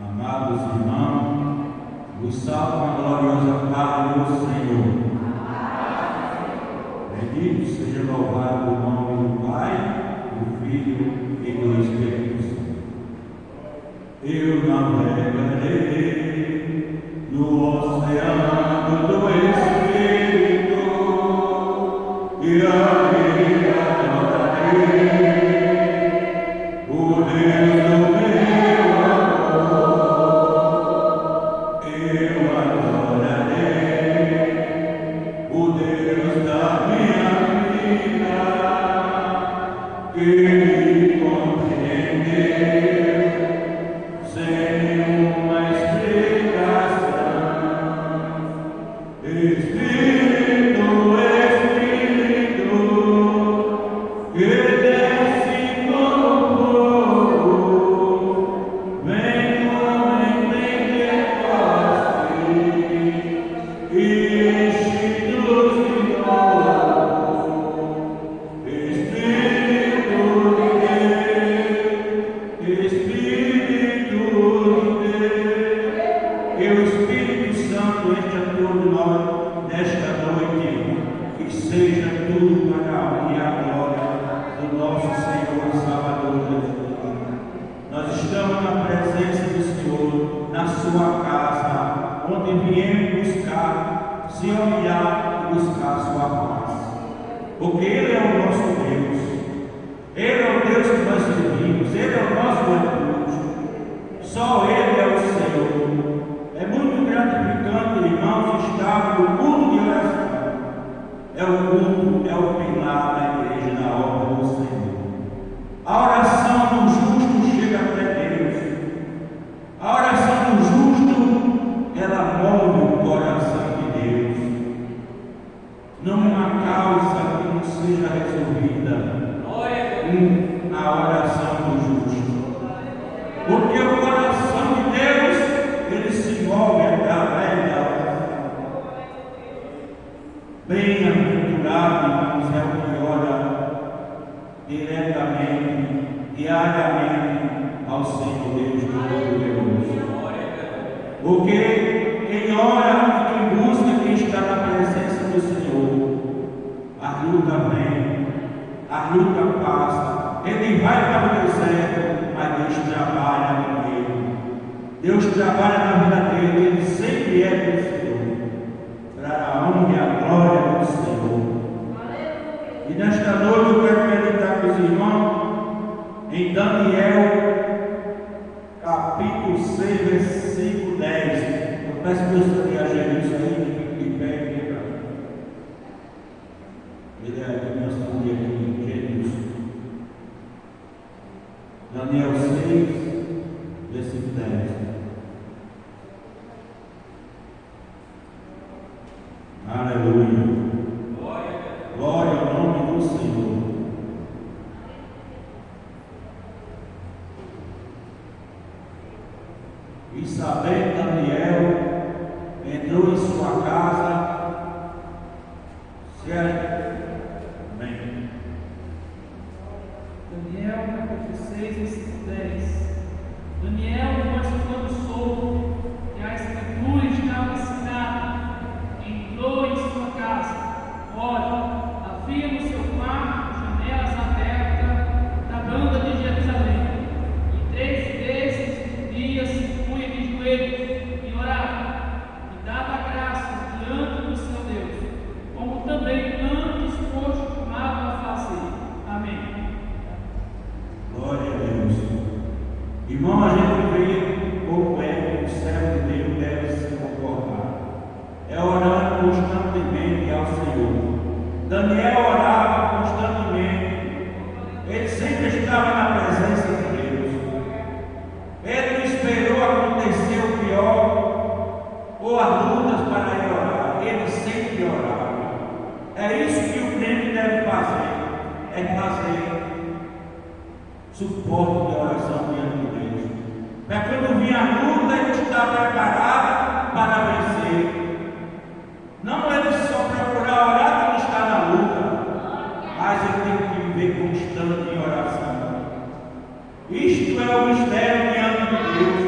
Amados irmãos, vos salvo a gloriosa paz do Senhor. Bendito seja louvado o nome do Pai, do Filho e do Espírito Santo. Eu navegarei no oceano do Espírito e ali adorarei o Deus do meu amor. Eu adorarei o Deus da minha vida, que me compreendeu sem nenhuma explicação. Espírito, Espírito, que desce como fogo, vem como em Pentecoste, enche-nos de novo. Espírito de Deus, Espírito de Deus, que o Espírito Santo enche a todos nós nesta noite, que seja tudo para a honra e a glória do nosso Senhor e Salvador Jesus. Nós estamos na presença do Senhor, na sua casa, onde viemos buscar, se humilhar e buscar a sua paz. Porque Ele é o nosso Deus, Ele é o Deus que nós servimos, Ele é o nosso refúgio, só Ele é o Senhor. É muito gratificante, irmãos, estar no culto de oração. É o culto, é o pilar da igreja, da obra do Senhor. A oração do justo chega até Deus. A oração do justo, ela move o coração de Deus. Não há causa que não seja resolvida a oração do justo. Porque o coração de Deus, ele se move através da oração. Bem-aventurado, irmãos, é o que ora diretamente, diariamente ao Senhor Deus Todo-Poderoso. Porque quem ora e quem busca, quem está na presença do Senhor, a luta vem, a luta passa. Ele vai para o deserto, mas Deus trabalha com ele. Deus trabalha na vida dele, ele sempre é vencedor, para a honra e a glória do Senhor. E nesta noite eu quero meditar com os irmãos em Daniel, capítulo 6, versículo 10. Eu peço que você reaja isso aí, de pé e quebra. Ele é a nossa família aqui, Jesus. Daniel 6, versículo 10. Aleluia. Glória ao nome do Senhor. E sabendo Daniel, entrou em sua casa, Amém. Daniel, capítulo 6, versículo 10. Daniel, mas quando soube que a escritura estava assinada, entrou em sua casa. Ora, havia no seu quarto janelas abertas da banda de Jerusalém. E 3 vezes dia se punha de joelhos e orava, e dava graça diante do seu Deus, como também antes costumava fazer. Amém. Glória a Deus. Irmão, a gente vê como é que o servo de Deus deve se comportar. É orando constantemente ao Senhor. Daniel orava constantemente. Ele sempre estava na presença de Deus. Ele não esperou acontecer o pior ou as lutas para ir orar. Ele sempre orava. É isso que o crente deve fazer. É fazer suporte de oração diante de Deus. Para quando vir a luta, ele está preparado para vencer. Não ele só procurar orar quando está na luta, mas ele tem que viver constante em oração. Isto é o mistério diante de Deus.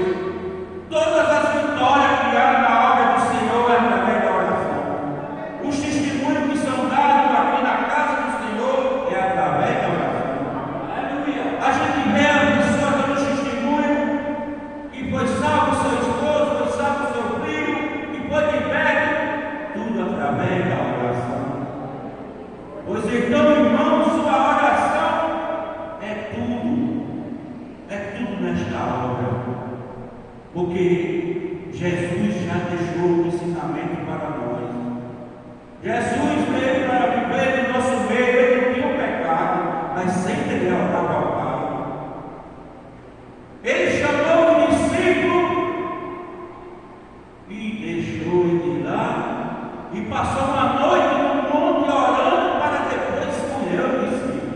restaura, porque Jesus já deixou o ensinamento para nós. Jesus veio para viver no nosso meio, ele não tinha o pecado, mas sempre ele orava ao Pai. Ele chamou o discípulo e deixou ele lá e passou uma noite no monte orando para depois escolher o discípulo.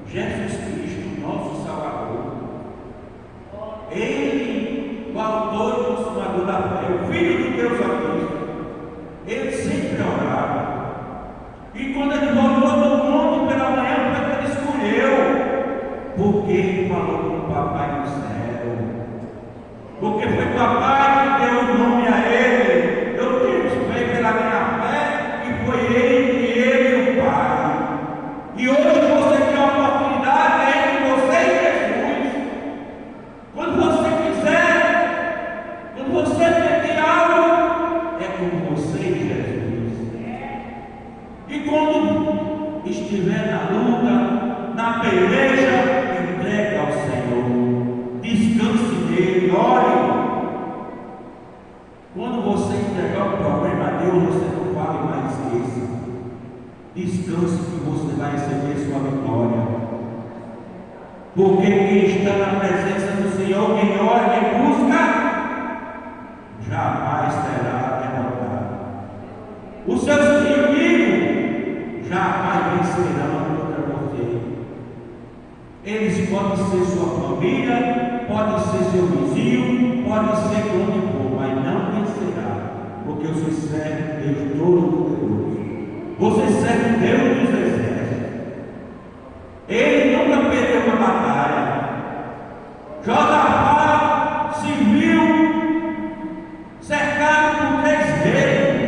Jesus Cristo, nosso Salvador. Ele, o autor e consumador da fé, o Filho de Deus Altíssimo, ele sempre orava. E quando ele voltou do monte pela manhã, foi que ele escolheu, porque ele falou com o Papai do céu, porque foi o Papai que deu o nome a ele. Eu tenho fé pela minha fé, que foi ele e o Pai. E hoje você tem a oportunidade entre você e Jesus. Quando você quiser, quando você pedir algo, é com você e Jesus. E quando estiver na luta, na peleja, entregue ao Senhor. Descanse nele, ore. Quando você entregar o problema a Deus, você não fale mais, esqueça. Descanse que você vai receber sua vitória. Porque quem está na presença do Senhor, quem ora, quem busca, jamais será derrotado. Os seus inimigos jamais vencerão contra você. Eles podem ser sua família, podem ser seu vizinho, podem ser onde for, mas não vencerá, porque você serve Deus Todo-Poderoso. Você serve Deus dos exércitos. Ele nunca perdeu uma batalha. Josafá se viu cercado por 3 reis,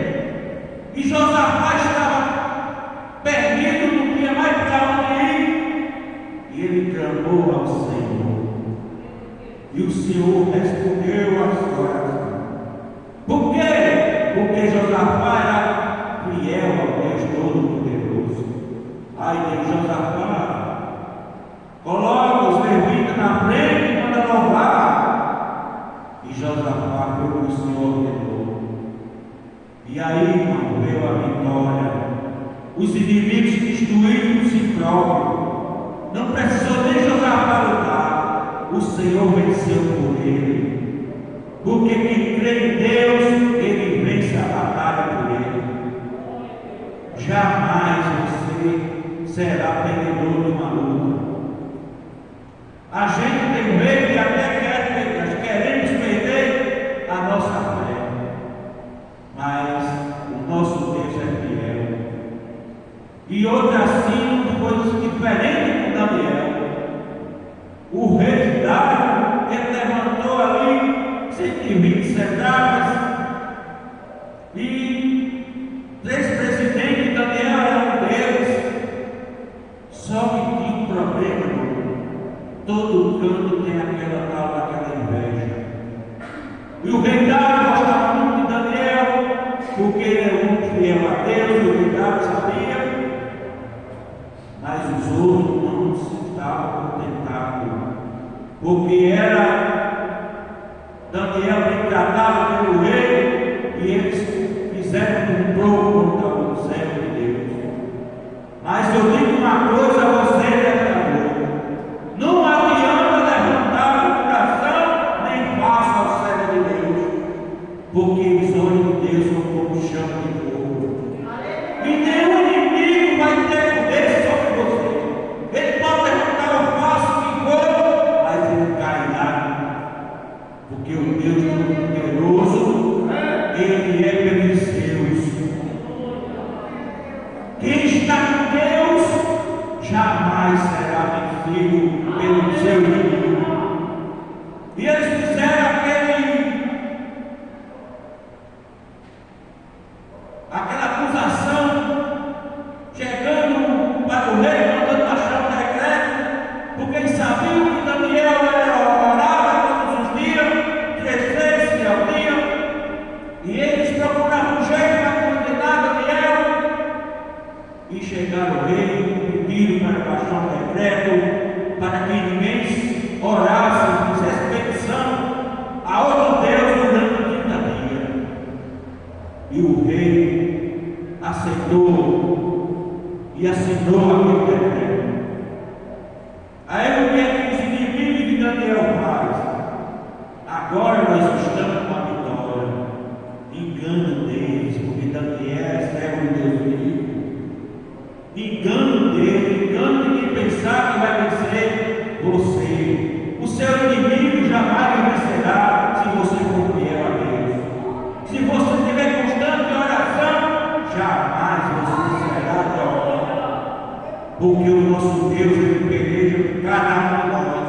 e Josafá estava perdido, não tinha mais para onde ir, e ele clamou ao Senhor, e o Senhor respondeu a sua oração. Por quê? Porque Josafá era fiel ao Deus Todo-Poderoso. Ai de Josafá, coloca os levitas na frente e manda louvar. E Josafá foi o que o Senhor ordenou. E aí, irmão, veio a vitória. Os inimigos destruíram si próprios. Não precisou nem Josafá lutar. O Senhor venceu por ele. Porque quem crê em Deus, ele vence a batalha por ele. Jamais você será perdedor de uma luta. A gente tem medo e até nós queremos perder a nossa fé. Mas o nosso Deus é fiel. E outra assim foi diferente com Daniel. O rei Dário, ele levantou ali 120 centavos e 3 presidentes de Daniel eram deles. Só que tinha um problema, irmão. Todo canto tem aquela tal daquela inveja. E o rei Dário gostava muito de Daniel, porque ele é muito fiel a Deus, e o rei Dário sabia. Mas os outros não se estavam contentados, porque era Daniel bem tratado pelo rei, e eles fizeram um complô contra o servo de Deus. Mas eu digo uma coisa a você, libertador: não adianta levantar o coração, nem faça ao servo de Deus, porque os olhos de Deus são como chama de fogo. E nenhum inimigo vai ter poder sobre você. Ele pode levantar o passo que for, mas ele cairá, porque o Deus Todo-Poderoso, ele é pelos seus. Quem está com Deus jamais será vencido pelo seu inimigo. E eles fizeram aquela acusação, chegando para o rei, mandando baixar o decreto, porque eles sabiam que Daniel orava todos os dias, 3 vezes e assinou aquele decreto. Aí o que é que os inimigos de Daniel faz? Agora nós estamos com a vitória. Engano deles, porque Daniel é servo de Deus vivo. Engano dele, engano de quem pensar que vai vencer você. O seu inimigo jamais vencerá se você for fiel a Deus. Se você estiver constante em oração, jamais você será derrotado. Porque o nosso Deus, ele peleja por cada um de nós.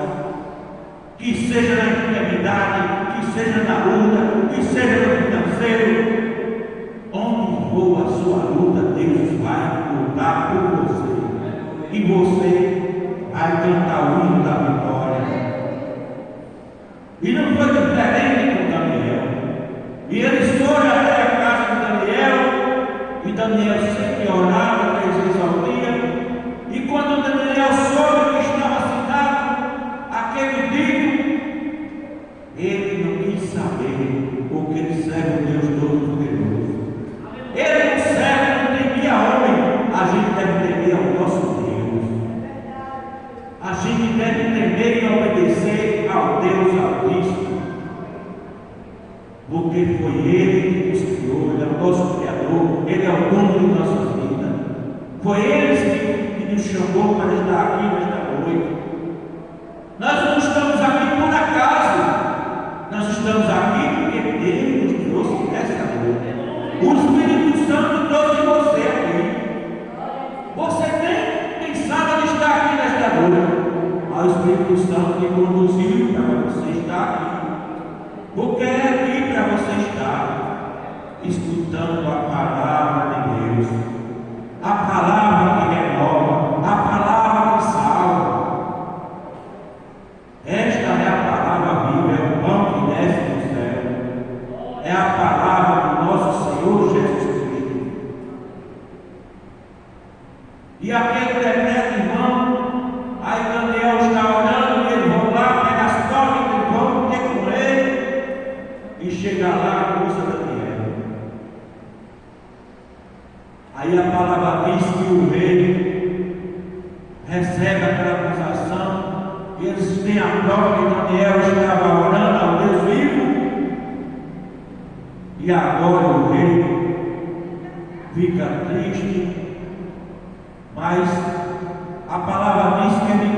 Que seja na enfermidade, que seja na luta, que seja no financeiro, onde for a sua luta, Deus vai lutar por você. E você vai cantar o hino da vitória. E não foi diferente com Daniel. E eles foram até a casa de Daniel, e Daniel sempre orava 3 vezes ao dia. E quando Daniel soube que estava sentado, aquele dia, ele não quis saber, porque ele serve o Deus Todo-Poderoso. Ele não serve, não temia homem. A gente deve temer ao nosso Deus. A gente deve temer e obedecer ao Deus Altíssimo. Porque foi Ele que nos criou, Ele é o nosso Criador, Ele é o dono de nossa vida. Foi Ele que nos chamou para estar aqui nesta noite. Nós não estamos aqui por acaso. Nós estamos aqui porque Deus nos trouxe nesta noite. O Espírito Santo trouxe você aqui. Você nem pensava em estar aqui nesta noite. Mas o Espírito Santo te conduziu para você estar aqui. Porque é aqui para você estar escutando a palavra de Deus. A palavra que renova, a palavra que salva. Esta é a palavra viva, é o pão que desce do céu. É a palavra do nosso Senhor Jesus Cristo. E aquele decreto, irmão, aí Daniel está orando e eles vão lá, pega as torres e vão ter com ele. E chega lá, acusa Daniel. Aí a palavra diz que o rei recebe aquela acusação. E eles têm a prova que Daniel estava orando ao Deus vivo. E agora o rei fica triste, mas a palavra diz que ele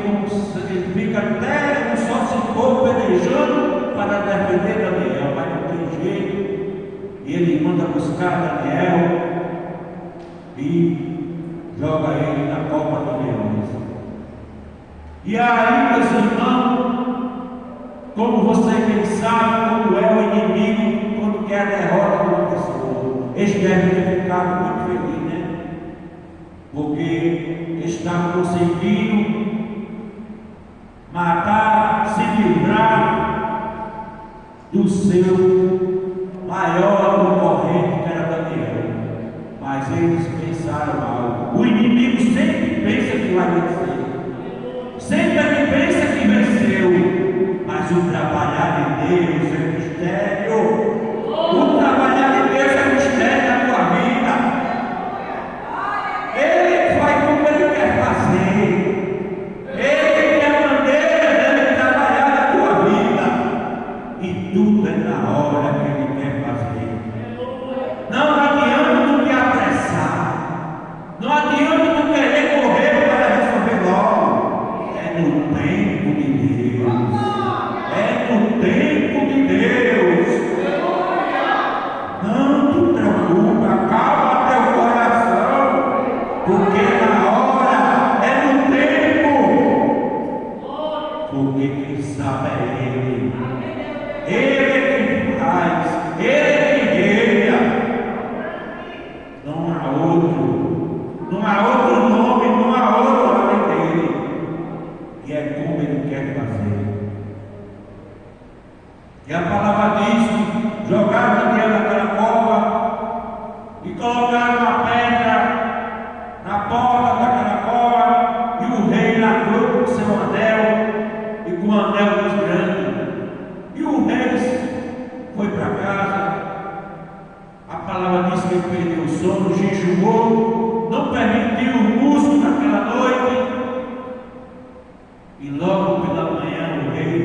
fica até só se for pelejando para defender Daniel, mas não tem jeito. E ele manda buscar Daniel e joga ele na copa de leões. E aí, meus irmãos, como você bem sabe, como é o inimigo quando quer a derrota de uma pessoa, eles devem ter ficado muito felizes, né? Porque estavam conseguindo matar, se livrar do seu maior concorrente, que era Daniel. Mas eles pensaram mal. O inimigo sempre pensa que vai vencer. Sempre ele pensa que venceu, mas o trabalhar de Deus é mistério. O trabalhar de Deus é mistério na tua vida. Ele faz como ele quer fazer. Ele tem a maneira dele trabalhar na tua vida. E tudo é na hora que ele quer fazer. Não adianta tu te apressar. Não adianta tu querer correr para resolver logo. É no tempo de Deus. É no tempo de Deus. Não te preocupa, calma teu coração, porque na hora é no tempo. Porque quem sabe é Ele. Ele é quem faz, Ele é quem guia. Não há outro, não há outro nome, não há outro além dele. E é como Ele quer fazer. E a palavra diz que jogaram Daniel naquela cova e colocaram uma pedra na porta daquela cova, e o rei lavrou com o seu anel e com o anel dos grandes. E o rei foi para casa. A palavra diz que ele perdeu o sono, jejuou, não permitiu o músculo da noite, e logo pela manhã o rei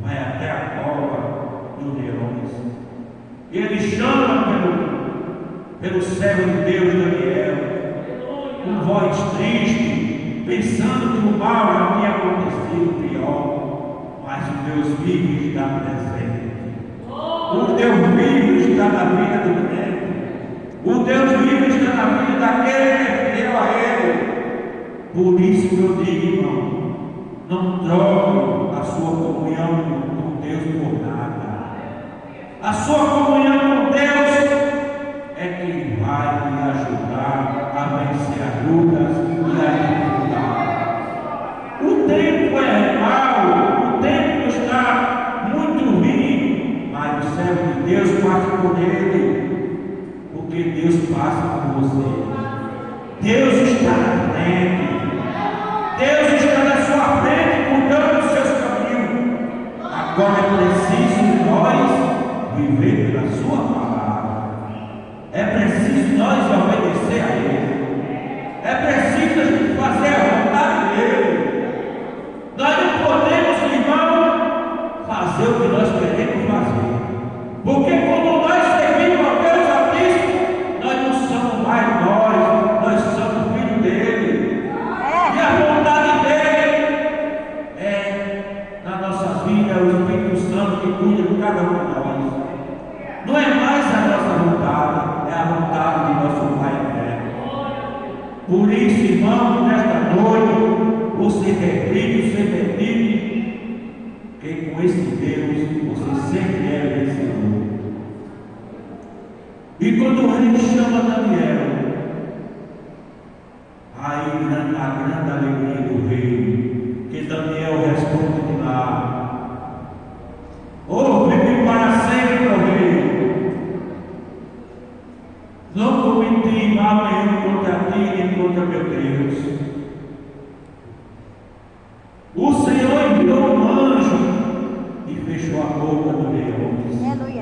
vai até a cova dos leões. Ele chama pelo servo de Deus Daniel, com voz triste, pensando que o mal já tinha acontecido pior, mas o Deus vivo está presente. O Deus vivo está na vida do crente. O Deus vivo está na vida daquele que creu a Ele. Por isso que eu digo, irmão, não troque a sua comunhão com Deus por nada. A sua comunhão com Deus é quem vai lhe ajudar a vencer as lutas e as dificuldades. O tempo é mau, o tempo está muito ruim, mas o servo de Deus passa por ele, porque Deus passa por você. Deus está na frente, Deus está na sua frente, cuidando dos seus caminhos. Agora é preciso nós viver pela sua palavra. É preciso nós obedecer a Ele. É preciso a gente fazer a vontade dEle. Nós não podemos, irmão, fazer o que nós queremos fazer. Porque quando nós servimos a Deus Altíssimo, nós não somos mais nós somos filhos dEle. E a vontade dEle é, na nossa vida, o Espírito Santo que cuida de cada um de nós. Não é mais a nossa vontade, é a vontade de nosso Pai eterno. Por isso, irmão, nesta noite, você reflete, você medite, que com esse Deus você sempre é vencedor. E quando o rei chama Daniel, aí a grande alegria do rei, que Daniel responde de lá: ouve-me para sempre, ó rei. Não cometi mal nenhum contra ti nem contra meu Deus. O Senhor enviou um anjo e fechou a boca do leão,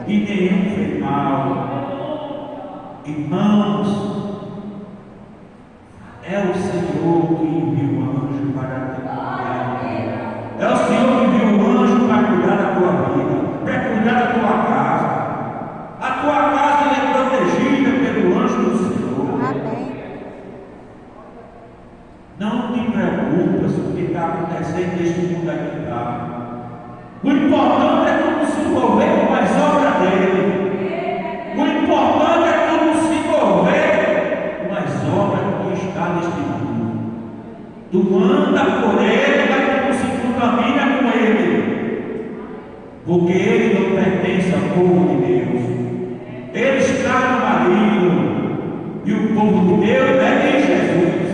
e nenhum fez mal. Irmãos, é o Senhor que enviou um anjo para te cuidar. É o Senhor que enviou um anjo para cuidar da tua vida, para cuidar da tua casa. A tua casa é protegida pelo anjo do Senhor. Amém. Não te preocupes com o que está acontecendo neste mundo aqui. O importante é tu se envolver com as obras dele. O importante é tu se envolver com as obras que está neste mundo. Tu anda por ele, mas tu se contamina com ele. Porque ele não pertence ao povo de Deus. Ele está no maligno. E o povo de Deus é em Jesus.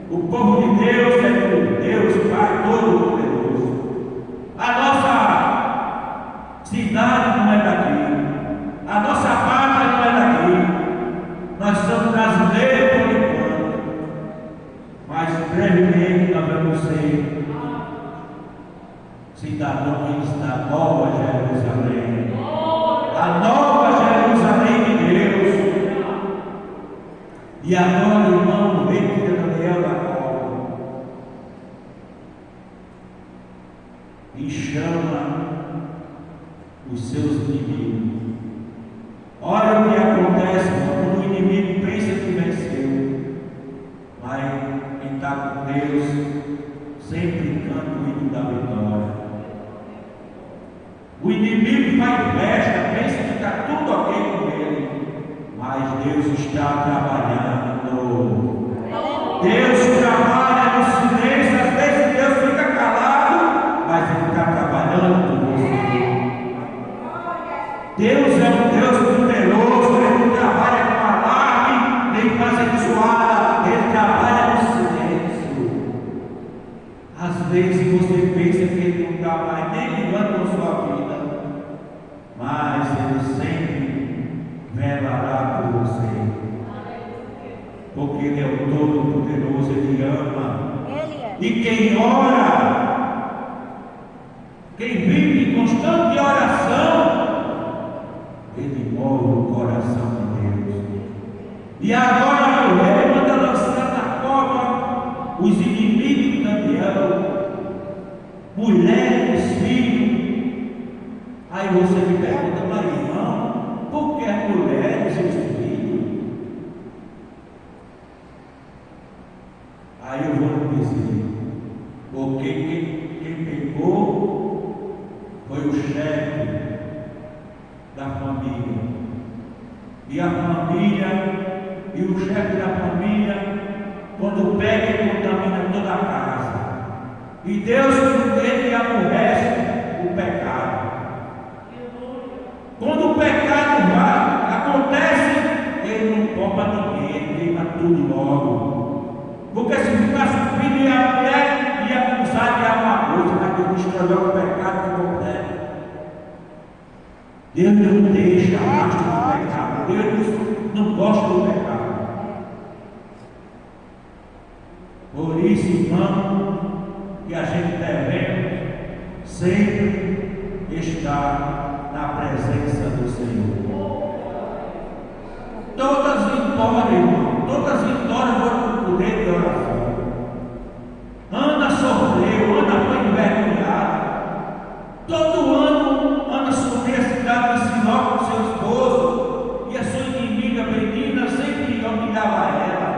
O povo de Deus é o Deus Pai Todo-Poderoso. A nossa cidade não é daqui. A nossa pátria não é daqui. Nós somos brasileiros por enquanto. Mas brevemente nós vamos ser cidadãos da Nova Jerusalém. A Nova Jerusalém de Deus. E agora, irmão, vem que Daniel da cova e chama os seus inimigos. Olha o que acontece quando o inimigo pensa que venceu, mas quem está com Deus sempre canta o hino da vitória. O inimigo faz festa, pensa que está tudo ok com ele, mas Deus está trabalhando. Deus trabalha no silêncio, às vezes Deus fica calado, mas Ele está trabalhando por você. Deus é um Deus poderoso, Ele não trabalha com alarme, nem fazendo zoada, Ele trabalha no silêncio. Às vezes você pensa que Ele não está mais nem ligando na sua vida, mas Ele sempre velará por você. Porque Ele é o Todo-Poderoso, Ele ama. Ele é. E quem ora, quem vive em constante oração, ele move o coração de Deus. E agora o rei manda lançar na cova Aí você me pergunta, mas irmão, por que as mulheres e os filhos? Aí eu vou lhe dizer, porque quem pegou foi o chefe da família. E a família, e o chefe da família, quando pega e contamina toda a casa. E Deus, ele aborrece o pecado. Quando o pecado acontece, ele não poupa ninguém, ele queima tudo logo. Porque se ficasse o filho e a mulher, ia acusar de alguma coisa, mas Deus estragou o pecado completo. Deus não deixa rastro do pecado. Deus não gosta do pecado. Por isso, irmão, que a gente deve sempre estar na presença do Senhor. Todas as vitórias, irmão, todas as vitórias foram por poder de oração. Ana sofreu, Ana foi envergonhada. Todo ano, Ana subia a cidade de Siló com seu esposo, e a sua inimiga Penina sempre humilhava ela.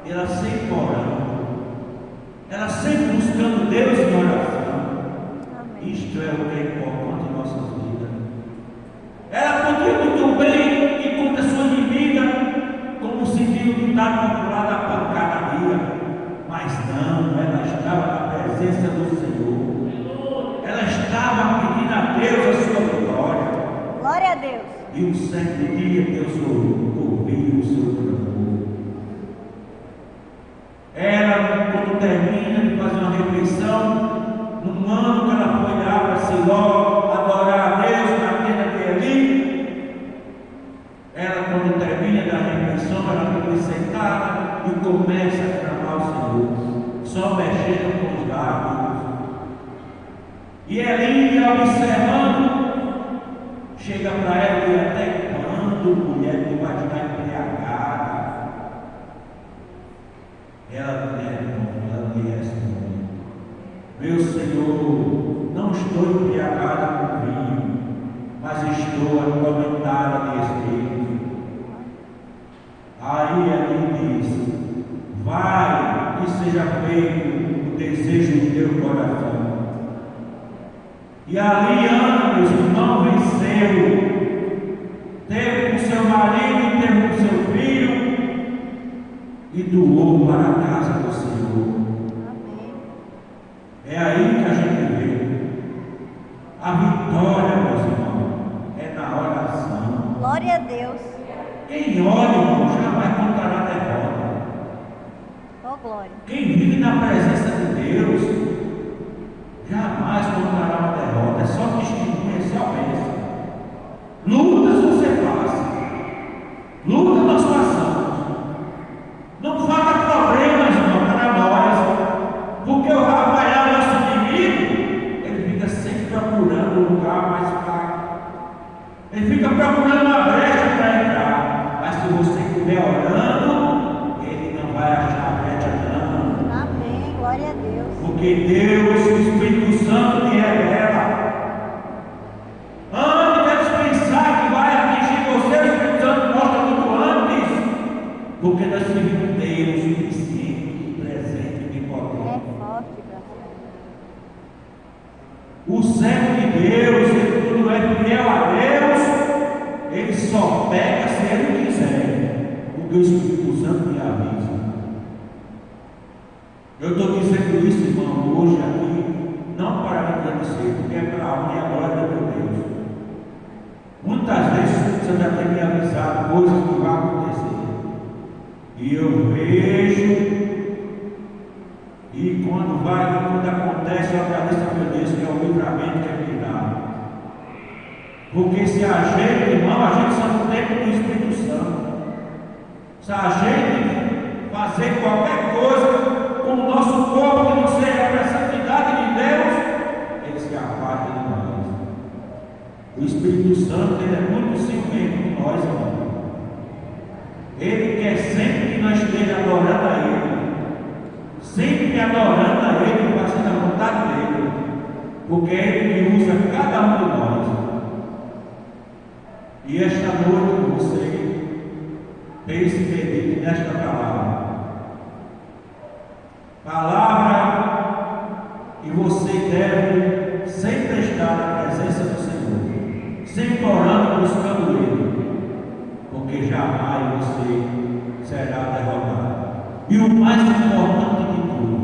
Ela sempre orando. Ela sempre buscando Deus em oração. Isto é o que é importante em nossas vidas. Ela podia muito bem ir contra a sua inimiga, como se viu no ditado popular da pancada dia, mas não, ela estava na presença do Senhor. Ela estava pedindo a Deus a sua vitória. Glória a Deus. E um certo dia Deus ouviu o seu clamor. Ela, quando termina de fazer uma refeição, num ano que ela foi lá para Siló adorar a Deus na tenda de Eli, ela, quando termina da refeição, ela fica sentada e começa a clamar ao Senhor, só mexendo com os lábios. E Eli, observando, chega para ela e até quando mulher tu vai estar embriagada? Ela lhe responde: meu Senhor, não estou embriagada com vinho, mas estou atormentada de espírito. Aí ele diz: vai, que seja feito o desejo do teu coração. E ali Ana, meus irmãos, venceu, teve com seu marido e teve com seu filho, e doou para a casa do Senhor. Amém. É aí que a gente vê a vitória, meus irmãos, é na oração. Glória a Deus. Quem ora, irmão, jamais contará derrota. Oh, glória. Quem vive na presença de Deus jamais contará uma derrota. É só testemunha, é só bênção. Lutas você passa, luta nós passamos. Não falta problemas, irmão, para nós, porque o rapaz, nosso inimigo, ele fica sempre procurando um lugar mais fraco, ele fica procurando uma brecha para entrar, mas se você estiver orando, ele não vai achar brecha não. Amém. Glória a Deus. Porque Deus, o Espírito Santo, te revela. Antes de pensar que vai atingir você, o Espírito Santo mostra muito antes, porque nós servimos Deus suficiente, presente e É potente. forte, Brasil. O servo de Deus, ele quando é fiel a Deus, ele só pega se ele quiser, porque o Espírito Santo me avisa. Eu estou dizendo isso, irmão, hoje aqui, não para me agradecer, porque é para a honra e a glória do meu Deus. Muitas vezes o Espírito Santo já tem me avisado coisas que vão acontecer. E eu vejo, e quando acontece, eu agradeço a meu Deus, que é o livramento que é me dá. Porque se a gente, irmão, a gente só não tem como o Espírito Santo. Se a gente fazer qualquer coisa com o nosso corpo que não seja a santidade de Deus, ele se afasta de nós. O Espírito Santo, ele é muito ciumento com nós, irmão. Ele quer sempre que nós estejamos adorando a Ele, sempre adorando a Ele, fazendo a vontade dEle, porque é Ele que usa cada um de nós. E esta noite você pense e medite nesta palavra. Palavra que você deve sempre estar na presença do Senhor, sempre orando, buscando Ele, porque jamais você será derrotado. E o mais importante de tudo,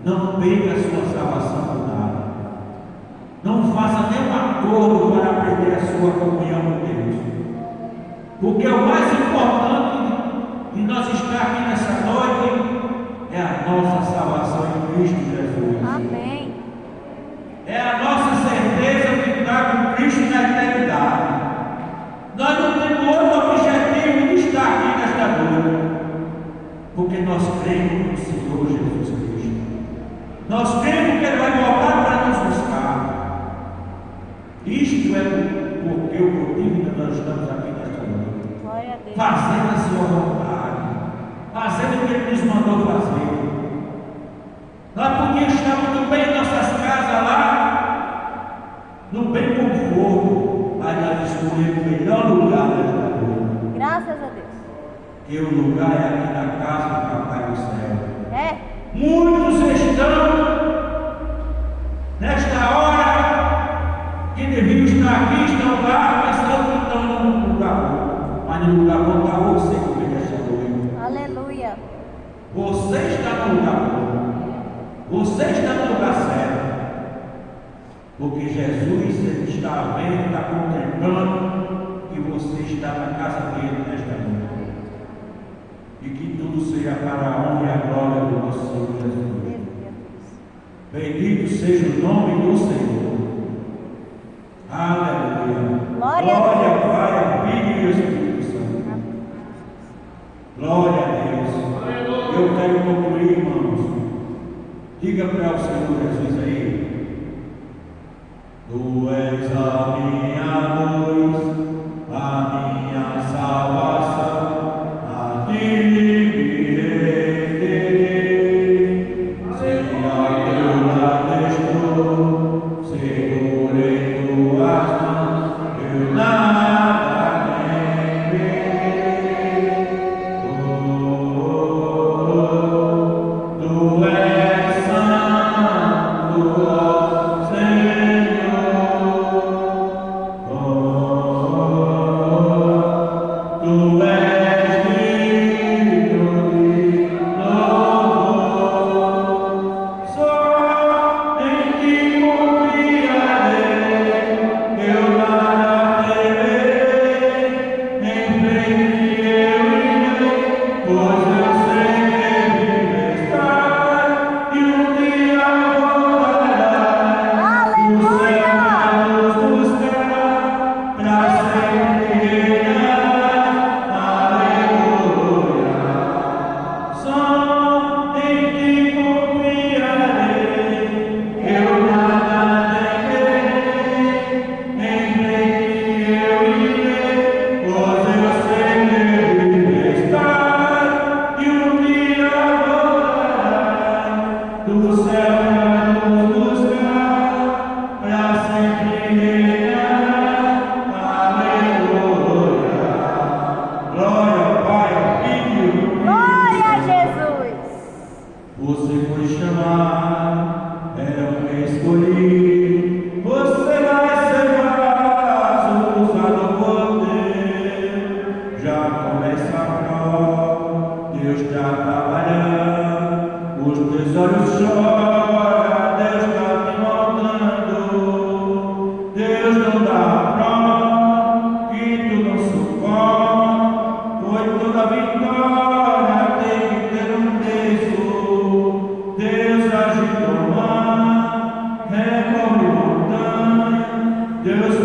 não perca a sua salvação por nada. Não faça nenhum acordo para perder a sua comunhão com Deus. Porque o mais importante de nós estar aqui nessa noite é a nossa salvação em Cristo Jesus. Amém. É a nossa certeza de estar com Cristo na eternidade. Nós não temos outro objetivo de estar aqui nesta noite, porque nós cremos no Senhor Jesus Cristo. Nós cremos que Ele vai voltar para nos buscar. Isto é porque o motivo que nós estamos aqui nesta noite, Glória a Deus. fazendo a sua vontade, fazendo o que Ele nos mandou fazer. Nós podíamos estar muito bem em nossas casas lá, no bem conforto, mas nós escolhemos o melhor lugar nesta noite. Graças a Deus. Que o lugar é aqui na casa do Papai do céu. É. Muitos estão nesta hora que deviam estar aqui, estão lá, pensando que estão num lugar bom. Mas no lugar bom está você que vem nesta noite. Aleluia. Você está no lugar bom. Você está no lugar certo. Porque Jesus ele está vendo, está contemplando que você está na casa dele nesta noite. E que tudo seja para a honra e a glória do nosso Senhor Jesus. Aleluia, Deus. Bendito seja o nome do Senhor. Aleluia. Glória a Glória Deus. ao Pai, ao Filho e ao Espírito Santo. Glória a Deus. Eu quero concluir, irmãos. Diga para o Senhor Jesus aí. Tu és a minha luz, a minha salvação, a ti me renderei. Sem ao teu lado estou, seguro em tuas mãos, eu nada temerei. Tu és santo, ó Senhor. Tu és digno de louvor. Só em ti confiarei, eu nada temerei. Em frente eu irei, pois eu sei que vive estar e um dia voltará. No céu vai nos buscar, pra sempre reinar. Aleluia. Só em ti confiarei, eu nada temerei. Em frente eu irei, pois eu sei que vive estar e um dia voltará. Do céu vai nos buscar, pra sempre reinar. Aleluia. Glória ao Pai, ao Filho. Glória a Jesus. Você foi chamado, é um escolhido. Você vai ser vaso usado por Deus. Já começa a prova, Deus está trabalhando. Os teus olhos choram, Deus está te moldando. Deus não dá prova que tu não suporta, pois toda vitória tem que ter um preço. Deus agita o mar, remove montanha, Deus